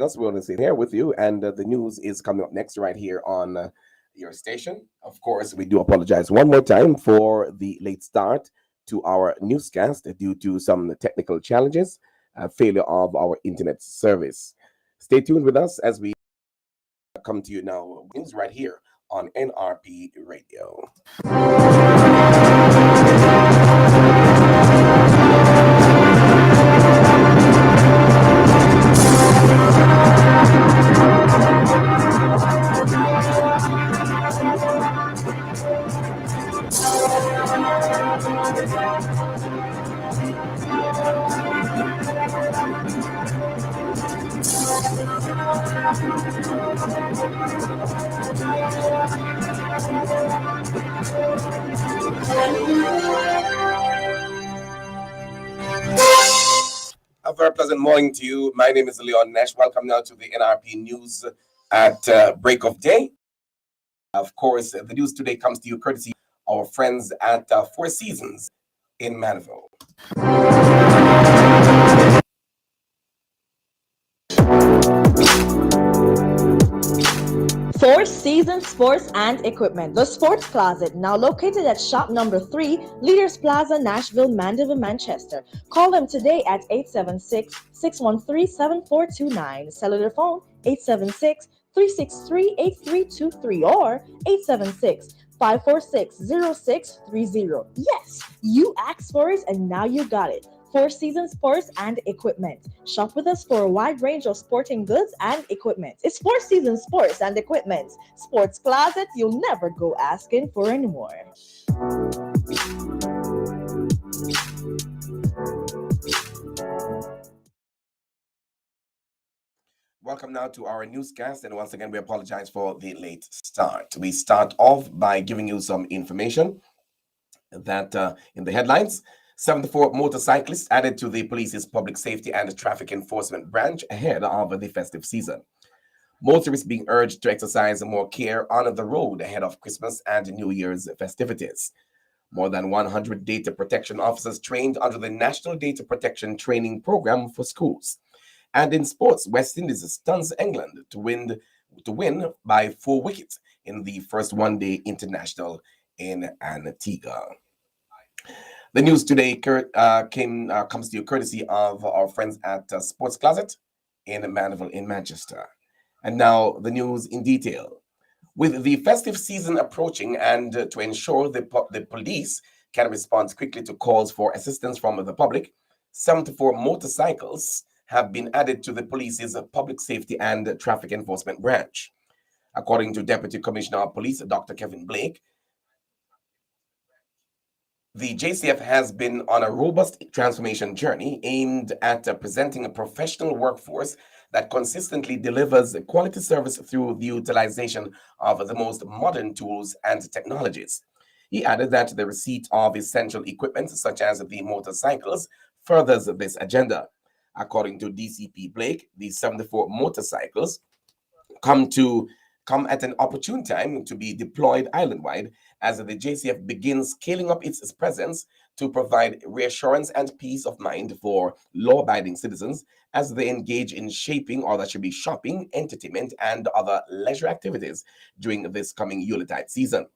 us. We're going to sit here with you, and the news is coming up next right here on your station. Of course, we do apologize one more time for the late start to our newscast due to some technical challenges, failure of our internet service. Stay tuned with us as we come to you now. News right here on NRP Radio. A very pleasant morning to you. My name is Leon Nash. Welcome now to the NRP News at break of day. Of course, the news today comes to you courtesy of our friends at Four Seasons in Manville. Four Seasons Sports and Equipment, the Sports Closet, now located at shop number 3, Leaders Plaza, Nashville, Mandeville, Manchester. Call them today at 876-613-7429. Cellular phone 876-363-8323 or 876-546-0630. Yes, you asked for it and now you got it. Four Seasons Sports and Equipment. Shop with us for a wide range of sporting goods and equipment. It's Four Seasons Sports and Equipment. Sports Closet, you'll never go asking for anymore. Welcome now to our newscast, and once again, we apologize for the late start. We start off by giving you some information that in the headlines, 74 motorcyclists added to the police's public safety and traffic enforcement branch ahead of the festive season. Motorists being urged to exercise more care on the road ahead of Christmas and New Year's festivities. More than 100 data protection officers trained under the National Data Protection Training Program for schools. And in sports, West Indies stuns England to win by 4 wickets in the first one-day international in Antigua. The news today comes to you courtesy of our friends at Sports Closet in Mandeville in Manchester. And now the news in detail. With the festive season approaching and to ensure the police can respond quickly to calls for assistance from the public, 74 motorcycles have been added to the police's public safety and traffic enforcement branch. According to Deputy Commissioner of Police, Dr. Kevin Blake, the JCF has been on a robust transformation journey aimed at presenting a professional workforce that consistently delivers quality service through the utilization of the most modern tools and technologies. He added that the receipt of essential equipment, such as the motorcycles, furthers this agenda. According to DCP Blake, the 74 motorcycles come at an opportune time to be deployed island-wide as the JCF begins scaling up its presence to provide reassurance and peace of mind for law-abiding citizens as they engage in shopping, entertainment, and other leisure activities during this coming Yuletide season.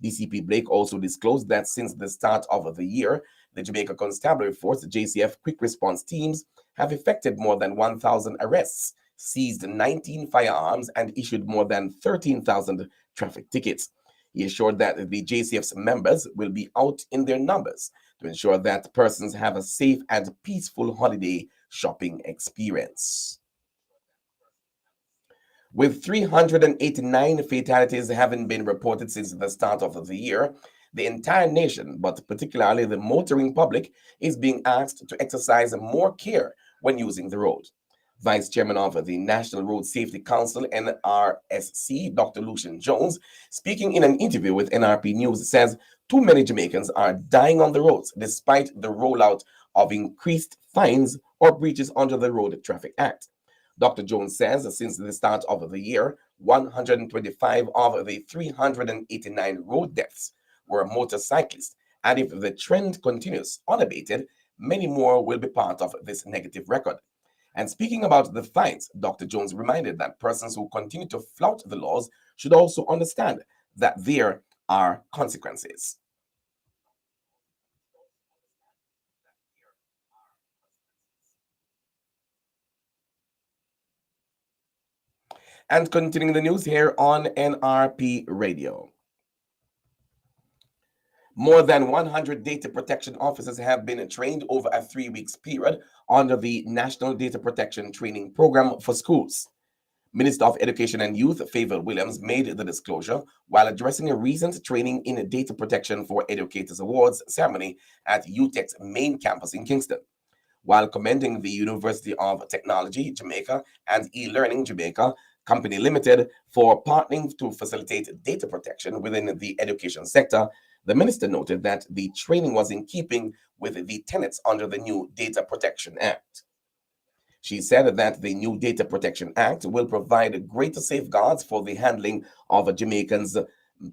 DCP Blake also disclosed that since the start of the year, the Jamaica Constabulary Force, JCF Quick Response Teams, have effected more than 1,000 arrests, seized 19 firearms, and issued more than 13,000 traffic tickets. He assured that the JCF's members will be out in their numbers to ensure that persons have a safe and peaceful holiday shopping experience. With 389 fatalities having been reported since the start of the year, the entire nation, but particularly the motoring public, is being asked to exercise more care when using the road. Vice Chairman of the National Road Safety Council, NRSC, Dr. Lucian Jones, speaking in an interview with NRP News, says too many Jamaicans are dying on the roads despite the rollout of increased fines or breaches under the Road Traffic Act. Dr. Jones says since the start of the year, 125 of the 389 road deaths were motorcyclists, and if the trend continues unabated, many more will be part of this negative record. And speaking about the fines, Dr. Jones reminded that persons who continue to flout the laws should also understand that there are consequences. And continuing the news here on NRP Radio. More than 100 data protection officers have been trained over a 3 weeks period under the National Data Protection Training Program for schools. Minister of Education and Youth Favor Williams made the disclosure while addressing a recent Training in Data Protection for Educators Awards ceremony at UTEC's main campus in Kingston. While commending the University of Technology Jamaica and eLearning Jamaica Company Limited for partnering to facilitate data protection within the education sector, the minister noted that the training was in keeping with the tenets under the new Data Protection Act. She said that the new Data Protection Act will provide greater safeguards for the handling of Jamaicans'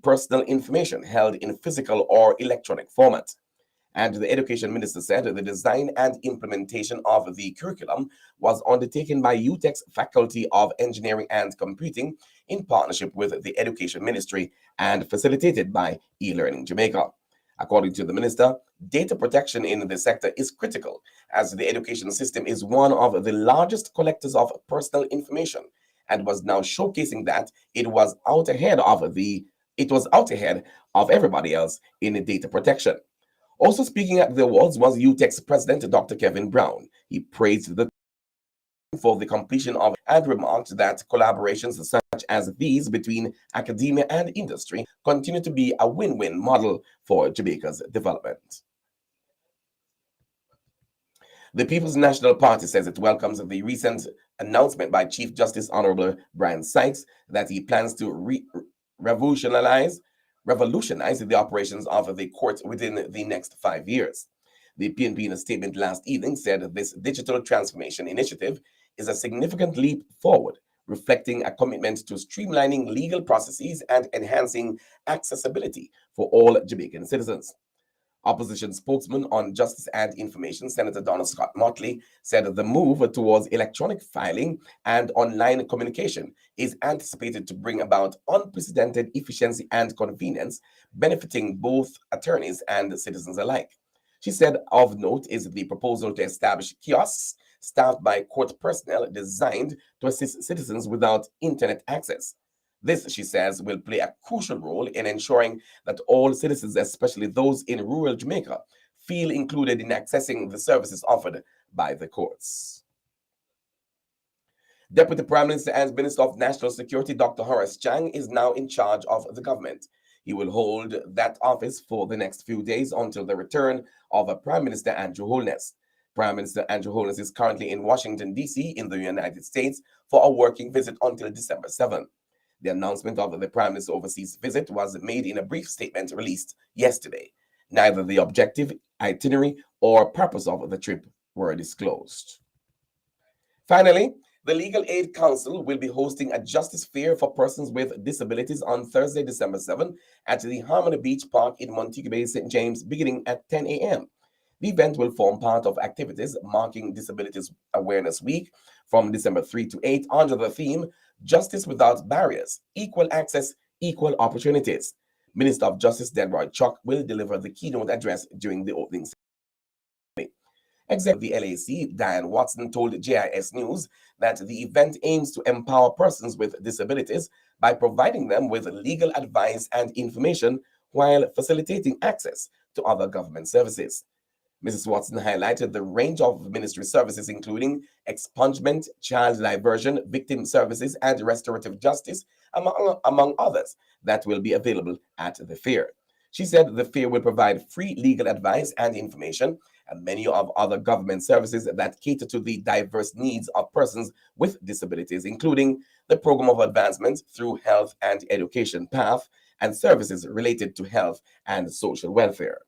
personal information held in physical or electronic format. And the education minister said the design and implementation of the curriculum was undertaken by UTEC's Faculty of Engineering and Computing in partnership with the Education Ministry and facilitated by eLearning Jamaica. According to the minister, data protection in the sector is critical as the education system is one of the largest collectors of personal information and was now showcasing that it was out ahead of everybody else in data protection. Also speaking at the awards was UTEC's president, Dr. Kevin Brown. He praised the for the completion of and remarked that collaborations such as these between academia and industry continue to be a win-win model for Jamaica's development. The People's National Party says it welcomes the recent announcement by Chief Justice Honorable Brian Sykes that he plans to revolutionize revolutionize the operations of the court within the next 5 years. The PNP in a statement last evening said this digital transformation initiative is a significant leap forward, reflecting a commitment to streamlining legal processes and enhancing accessibility for all Jamaican citizens. Opposition spokesman on Justice and Information, Senator Donna Scott Motley, said the move towards electronic filing and online communication is anticipated to bring about unprecedented efficiency and convenience, benefiting both attorneys and citizens alike. She said of note is the proposal to establish kiosks staffed by court personnel designed to assist citizens without internet access. This, she says, will play a crucial role in ensuring that all citizens, especially those in rural Jamaica, feel included in accessing the services offered by the courts. Deputy Prime Minister and Minister of National Security Dr. Horace Chang is now in charge of the government. He will hold that office for the next few days until the return of Prime Minister Andrew Holness. Prime Minister Andrew Holness is currently in Washington, D.C. in the United States for a working visit until December 7. The announcement of the Prime Minister's overseas visit was made in a brief statement released yesterday. Neither the objective, itinerary, or purpose of the trip were disclosed. Finally, the Legal Aid Council will be hosting a justice fair for persons with disabilities on Thursday, December 7 at the Harmony Beach Park in Montego Bay, St. James, beginning at 10 a.m. The event will form part of activities marking Disabilities Awareness Week from December 3 to 8 under the theme Justice Without Barriers, Equal Access, Equal Opportunities. Minister of Justice Delroy Chuck will deliver the keynote address during the opening ceremony. Executive of the LAC, Diane Watson, told JIS News that the event aims to empower persons with disabilities by providing them with legal advice and information while facilitating access to other government services. Mrs. Watson highlighted the range of ministry services, including expungement, child diversion, victim services, and restorative justice, among others, that will be available at the fair. She said the fair will provide free legal advice and information, and many of other government services that cater to the diverse needs of persons with disabilities, including the Program of Advancement through Health and Education PATH, and services related to health and social welfare.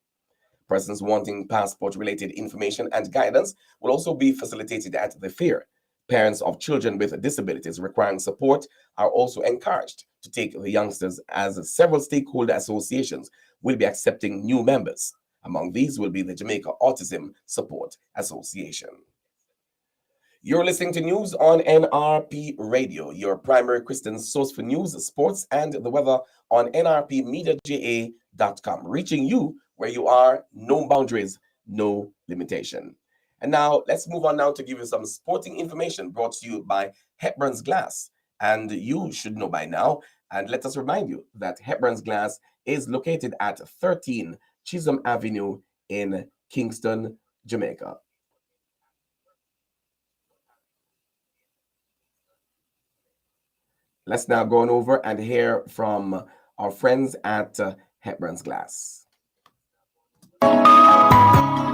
Persons wanting passport-related information and guidance will also be facilitated at the fair. Parents of children with disabilities requiring support are also encouraged to take the youngsters, as several stakeholder associations will be accepting new members. Among these will be the Jamaica Autism Support Association. You're listening to news on NRP Radio, your primary Christian source for news, sports, and the weather on nrpmediaja.com. Reaching you where you are, no boundaries, no limitation. And now let's move on now to give you some sporting information brought to you by Hepburn's Glass. And you should know by now. And let us remind you that Hepburn's Glass is located at 13 Chisholm Avenue in Kingston, Jamaica. Let's now go on over and hear from our friends at Hepburn's Glass.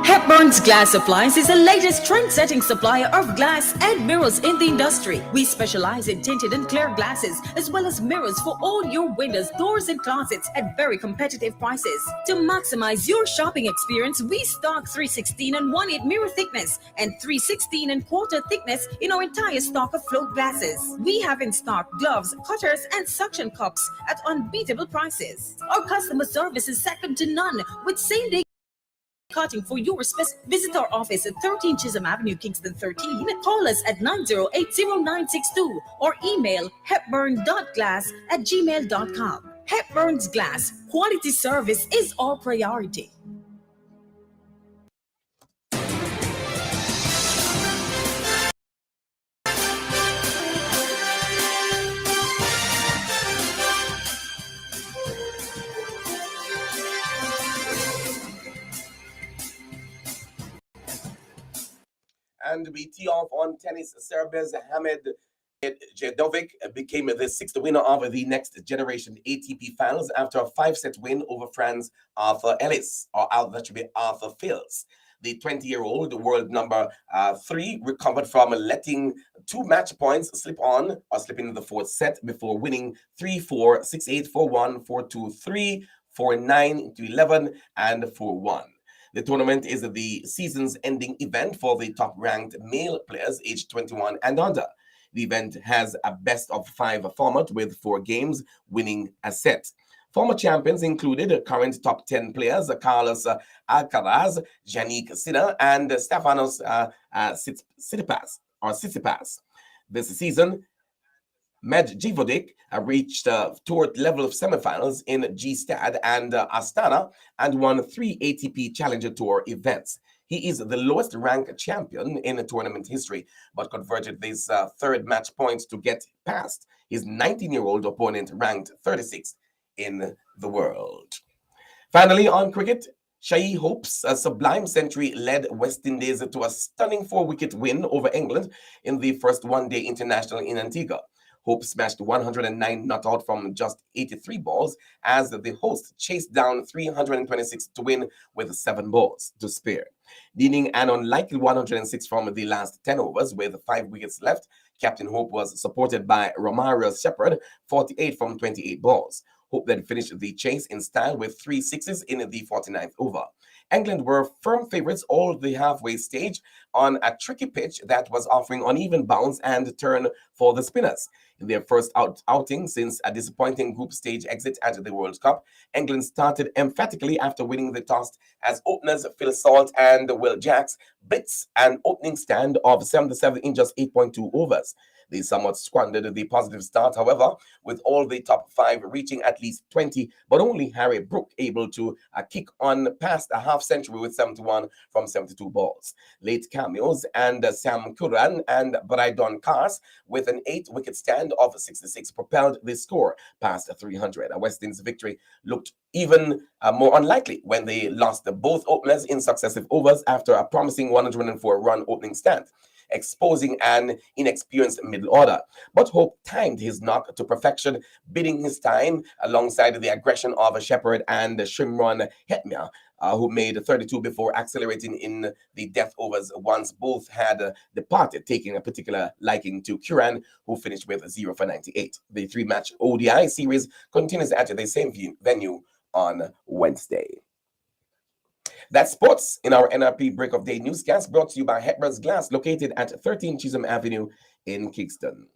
Hepburn's Glass Supplies is the latest trend-setting supplier of glass and mirrors in the industry. We specialize in tinted and clear glasses, as well as mirrors for all your windows, doors, and closets at very competitive prices. To maximize your shopping experience, we stock 316 and 1/8 mirror thickness and 316 and quarter thickness in our entire stock of float glasses. We have in stock gloves, cutters, and suction cups at unbeatable prices. Our customer service is second to none, with same-day cutting for your space. Visit our office at 13 Chisholm Avenue, Kingston 13. Call us at 9080962 or email hepburn.glass@gmail.com. Hepburn's Glass. Quality service is our priority. And we tee off on tennis. Serbia's Hamed Jedovic became the sixth winner of the Next Generation ATP Finals after a 5-set win over France Arthur Ellis, or that should be Arthur Fils. The 20-year-old world number 3 recovered from letting 2 match points slip in the fourth set before winning 3-4, 6-8, 4-1, 4-2, 3, 4-9 to 11, and 4-1. The tournament is the season's ending event for the top-ranked male players aged 21 and under. The event has a best-of-5 format with 4 games, winning a set. Former champions included current top 10 players Carlos Alcaraz, Yannick Sinner, and Stefanos Tsitsipas. This season, Medvedev reached tour level of semifinals in G-Stad and Astana and won 3 ATP Challenger Tour events. He is the lowest ranked champion in tournament history, but converted these third match points to get past his 19-year-old opponent ranked 36th in the world. Finally, on cricket, Shai Hope's sublime century led West Indies to a stunning 4-wicket win over England in the first one-day international in Antigua. Hope smashed 109 not out from just 83 balls as the host chased down 326 to win with 7 balls to spare. Needing an unlikely 106 from the last 10 overs with 5 wickets left, Captain Hope was supported by Romario Shepherd, 48 from 28 balls. Hope then finished the chase in style with 3 sixes in the 49th over. England were firm favorites all the halfway stage on a tricky pitch that was offering uneven bounce and turn for the spinners. In their first outing since a disappointing group stage exit at the World Cup, England started emphatically after winning the toss as openers Phil Salt and Will Jacks blitz an opening stand of 77 in just 8.2 overs. They somewhat squandered the positive start, however, with all the top 5 reaching at least 20, but only Harry Brook able to kick on past a half century with 71 from 72 balls. Late cameos and Sam Curran and Brydon Cars with an 8-wicket stand of 66 propelled the score past 300. A West Indies victory looked even more unlikely when they lost both openers in successive overs after a promising 104-run opening stand, exposing an inexperienced middle order. But Hope timed his knock to perfection, bidding his time alongside the aggression of Shepherd and Shimron Hetmia, who made 32 before accelerating in the death overs once both had departed, taking a particular liking to Curran, who finished with 0 for 98. The 3-match ODI series continues at the same venue on Wednesday. That's sports in our NRP Break of Day newscast, brought to you by Hepburn's Glass, located at 13 Chisholm Avenue in Kingston.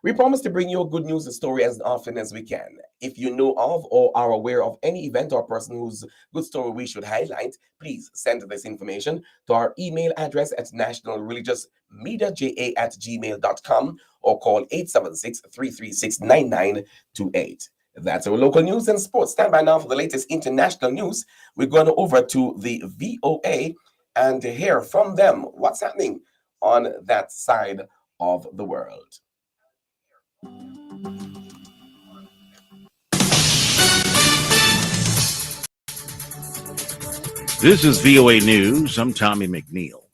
We promise to bring you a good news story as often as we can. If you know of or are aware of any event or person whose good story we should highlight, please send this information to our email address at nationalreligiousmediaja@gmail.com or call 876-336-9928. That's our local news and sports. Stand by now for the latest international news. We're going over to the VOA and hear from them what's happening on that side of the world. This is VOA News. I'm Tommy McNeil.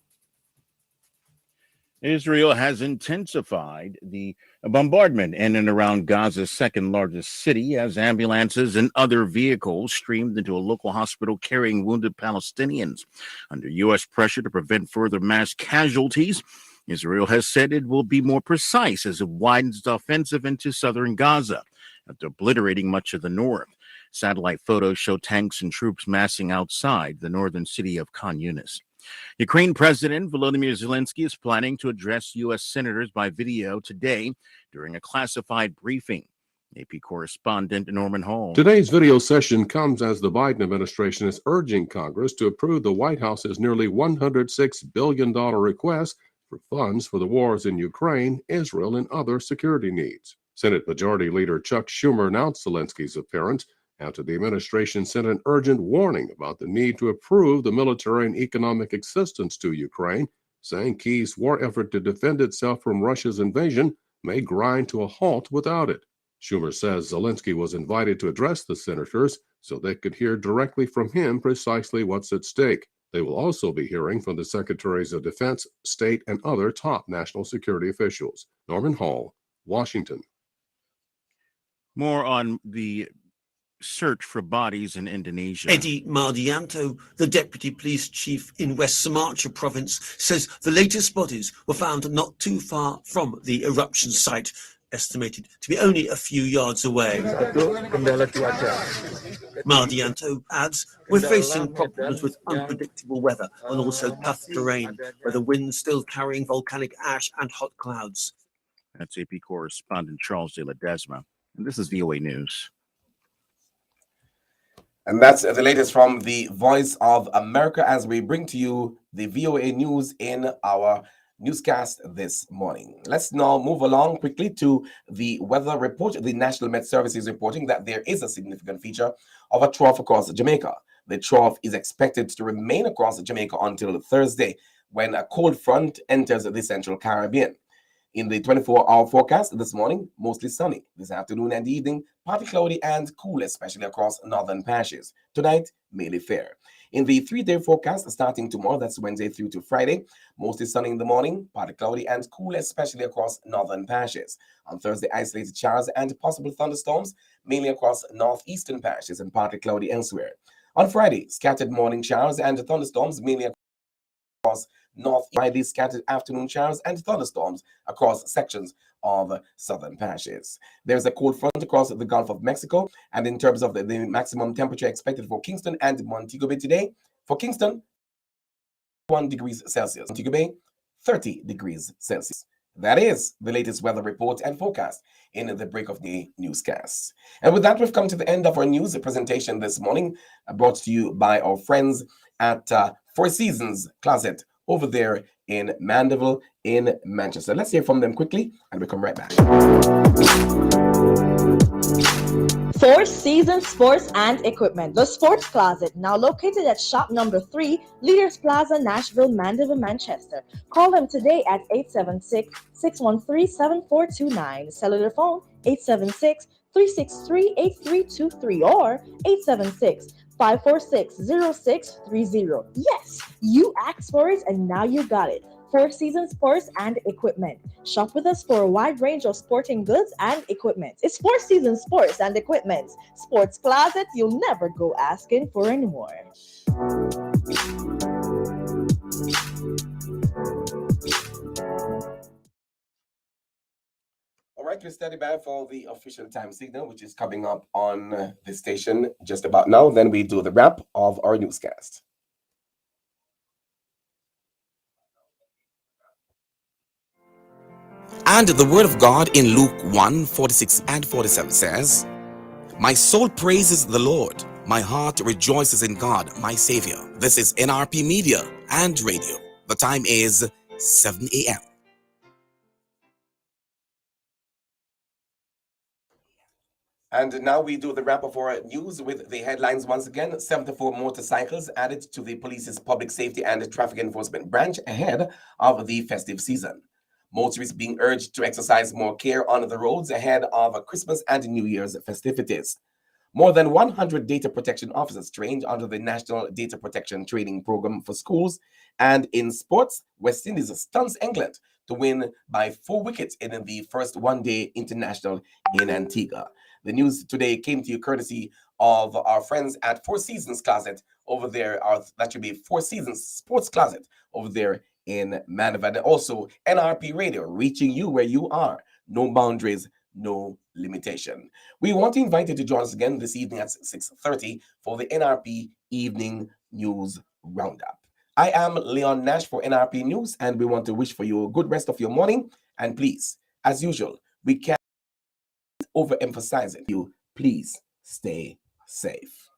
Israel has intensified the bombardment in and around Gaza's second largest city as ambulances and other vehicles streamed into a local hospital carrying wounded Palestinians. Under U.S. pressure to prevent further mass casualties, Israel has said it will be more precise as it widens its offensive into southern Gaza after obliterating much of the north. Satellite photos show tanks and troops massing outside the northern city of Khan Yunis. Ukraine President Volodymyr Zelensky is planning to address U.S. senators by video today during a classified briefing. AP correspondent Norman Hall. Today's video session comes as the Biden administration is urging Congress to approve the White House's nearly $106 billion request for funds for the wars in Ukraine, Israel, and other security needs. Senate Majority Leader Chuck Schumer announced Zelensky's appearance after the administration sent an urgent warning about the need to approve the military and economic assistance to Ukraine, saying Kyiv's war effort to defend itself from Russia's invasion may grind to a halt without it. Schumer says Zelensky was invited to address the senators so they could hear directly from him precisely what's at stake. They will also be hearing from the Secretaries of Defense, State, and other top national security officials. Norman Hall, Washington. More on the search for bodies in Indonesia. Eddie Mardianto, the deputy police chief in West Sumatra province, says the latest bodies were found not too far from the eruption site, estimated to be only a few yards away. Mardianto adds, we're facing problems with unpredictable weather and also tough terrain, where the wind's still carrying volcanic ash and hot clouds. That's AP correspondent Charles de Ledesma. And this is VOA News. And that's the latest from the Voice of America as we bring to you the VOA News in our newscast this morning. Let's now move along quickly to the weather report. The National Met Service is reporting that there is a significant feature of a trough across Jamaica. The trough is expected to remain across Jamaica until Thursday, when a cold front enters the Central Caribbean. In the 24-hour forecast this morning, mostly sunny. This afternoon and evening, partly cloudy and cool, especially across northern patches. Tonight, mainly fair. In the 3-day forecast, starting tomorrow, that's Wednesday through to Friday, mostly sunny in the morning, partly cloudy and cool, especially across northern patches. On Thursday, isolated showers and possible thunderstorms, mainly across northeastern patches and partly cloudy elsewhere. On Friday, scattered morning showers and thunderstorms, mainly across north, widely scattered afternoon showers and thunderstorms across sections of southern patches. There's a cold front across the Gulf of Mexico, and in terms of the maximum temperature expected for Kingston and Montego Bay today, for Kingston, 1 degrees Celsius, Montego Bay, 30 degrees Celsius. That is the latest weather report and forecast in the Break of Day newscast. And with that, we've come to the end of our news presentation this morning, brought to you by our friends at Four Seasons Closet over there in Mandeville in Manchester. Let's hear from them quickly and we'll come right back. Four Seasons Sports and Equipment, the Sports Closet, now located at shop number 3, Leaders Plaza, Nashville, Mandeville, Manchester. Call them today at 876-613-7429. Cellular phone 876-363-8323 or 876-546-0630. Yes, you asked for it and now you got it. Four Seasons Sports and Equipment. Shop with us for a wide range of sporting goods and equipment. It's Four Seasons Sports and Equipment. Sports Closet, you'll never go asking for anymore. All right, we're standing by for the official time signal, which is coming up on the station just about now. Then we do the wrap of our newscast. And the word of God in Luke 1:46 and 47 says, "My soul praises the Lord. My heart rejoices in God, my Savior." This is NRP Media and Radio. The time is 7 a.m. And now we do the wrap up for news with the headlines once again. 74 motorcycles added to the police's public safety and traffic enforcement branch ahead of the festive season. Motorists being urged to exercise more care on the roads ahead of Christmas and New Year's festivities. More than 100 data protection officers trained under the National Data Protection Training Program for schools. And in sports, West Indies stuns England to win by 4 wickets in the first one-day international in Antigua. The news today came to you courtesy of our friends at Four Seasons Closet over there. That should be Four Seasons Sports Closet over there in Manava. And also NRP Radio, reaching you where you are. No boundaries, no limitation. We want to invite you to join us again this evening at 6:30 for the NRP Evening News Roundup. I am Leon Nash for NRP News, and we want to wish for you a good rest of your morning. And please, as usual, we can't overemphasize it. You please stay safe.